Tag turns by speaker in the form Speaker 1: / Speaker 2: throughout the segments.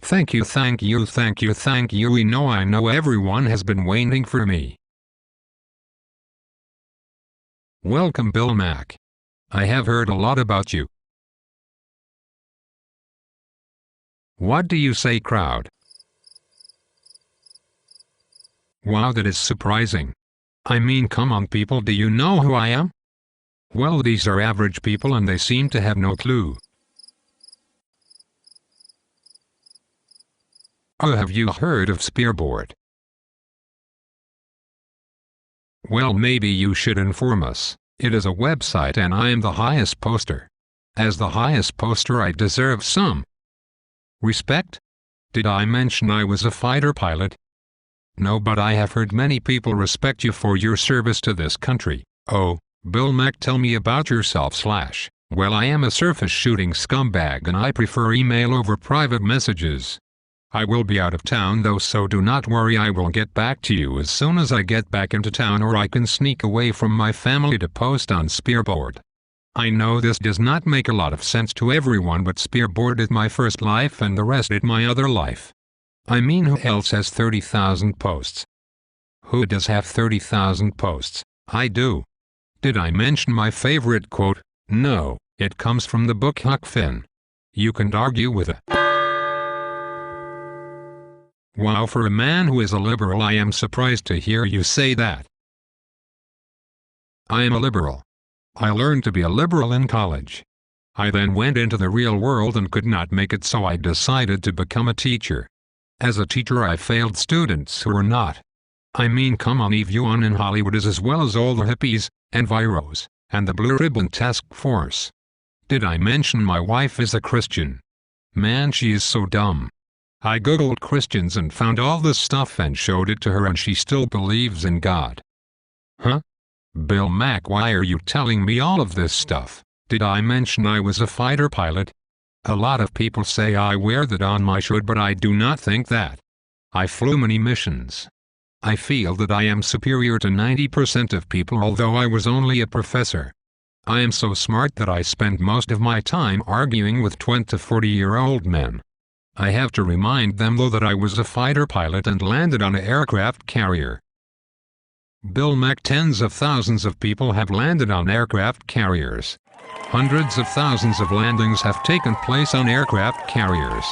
Speaker 1: Thank you, thank you, thank you, thank you. I know everyone has been waiting for me. Welcome, Bill Mack. I have heard a lot about you. What do you say, crowd? Wow, that is surprising. I mean, come on people, do you know who I am? Well, these are average people and they seem to have no clue. Oh, have you heard of Spearboard? Well, maybe you should inform us. It is a website and I am the highest poster. As the highest poster, I deserve some respect. Did I mention I was a fighter pilot? No, but I have heard many people respect you for your service to this country. Oh, Bill Mack, tell me about yourself. Well, I am a surface shooting scumbag and I prefer email over private messages. I will be out of town though, so do not worry, I will get back to you as soon as I get back into town, or I can sneak away from my family to post on Spearboard. I know this does not make a lot of sense to everyone, but Spearboard is my first life and the rest is my other life. I mean, who else has 30,000 posts? Who does have 30,000 posts? I do. Did I mention my favorite quote? No, it comes from the book Huck Finn. You can't argue with it. Wow, for a man who is a liberal, I am surprised to hear you say that. I am a liberal. I learned to be a liberal in college. I then went into the real world and could not make it, so I decided to become a teacher. As a teacher, I failed students who were not. I mean, come on, everyone in Hollywood is, as well as all the hippies, and viros, and the Blue Ribbon Task Force. Did I mention my wife is a Christian? Man, she is so dumb. I googled Christians and found all this stuff and showed it to her, and she still believes in God. Huh? Bill Mack, why are you telling me all of this stuff? Did I mention I was a fighter pilot? A lot of people say I wear that on my shirt, but I do not think that. I flew many missions. I feel that I am superior to 90% of people, although I was only a professor. I am so smart that I spend most of my time arguing with 20 to 40-year-old men. I have to remind them though that I was a fighter pilot and landed on an aircraft carrier. Bill Mack, tens of thousands of people have landed on aircraft carriers. Hundreds of thousands of landings have taken place on aircraft carriers.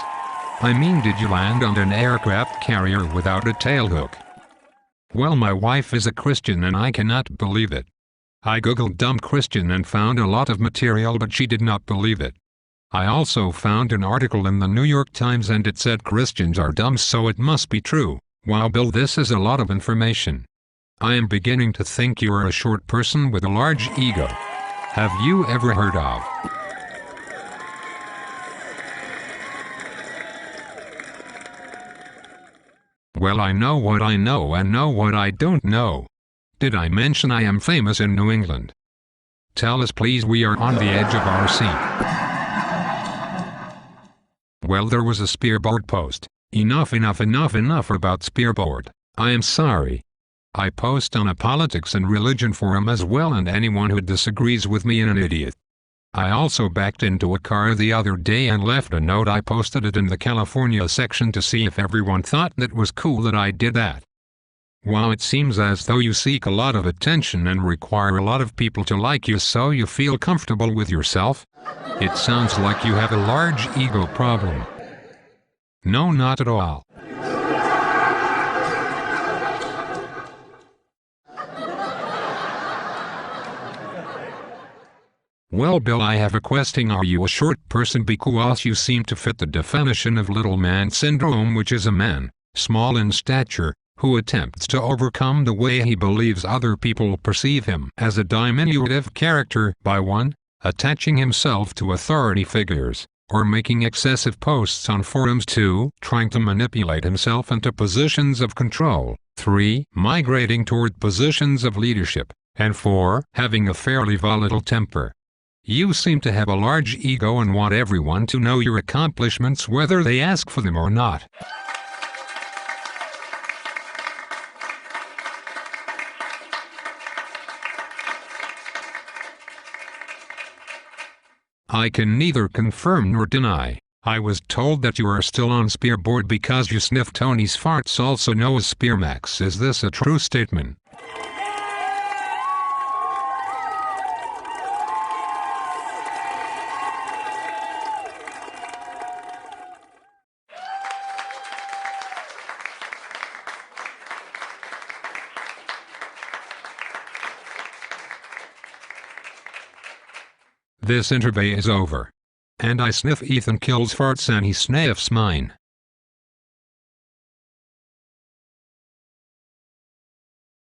Speaker 1: I mean, did you land on an aircraft carrier without a tailhook? Well, my wife is a Christian and I cannot believe it. I googled dumb Christian and found a lot of material, but she did not believe it. I also found an article in the New York Times and it said Christians are dumb, so it must be true. Wow, Bill, this is a lot of information. I am beginning to think you are a short person with a large ego. Have you ever heard of Well, I know what I know and know what I don't know. Did I mention I am famous in New England? Tell us please, we are on the edge of our seat. Well, there was a Spearboard post. Enough about Spearboard. I am sorry. I post on a politics and religion forum as well, and anyone who disagrees with me is an idiot. I also backed into a car the other day and left a note. I posted it in the California section to see if everyone thought that was cool that I did that. Wow, it seems as though you seek a lot of attention and require a lot of people to like you so you feel comfortable with yourself. It sounds like you have a large ego problem. No, not at all. Well, Bill, I have a question. Are you a short person? Because you seem to fit the definition of little man syndrome, which is a man, small in stature, who attempts to overcome the way he believes other people perceive him as a diminutive character by 1. Attaching himself to authority figures, or making excessive posts on forums, 2. Trying to manipulate himself into positions of control, 3. Migrating toward positions of leadership, and 4. Having a fairly volatile temper. You seem to have a large ego and want everyone to know your accomplishments whether they ask for them or not. I can neither confirm nor deny. I was told that you are still on Spearboard because you sniff Tony's farts, also known as Spearmax. Is this a true statement? This interview is over. And I sniff Ethan Kills farts and he sniffs mine.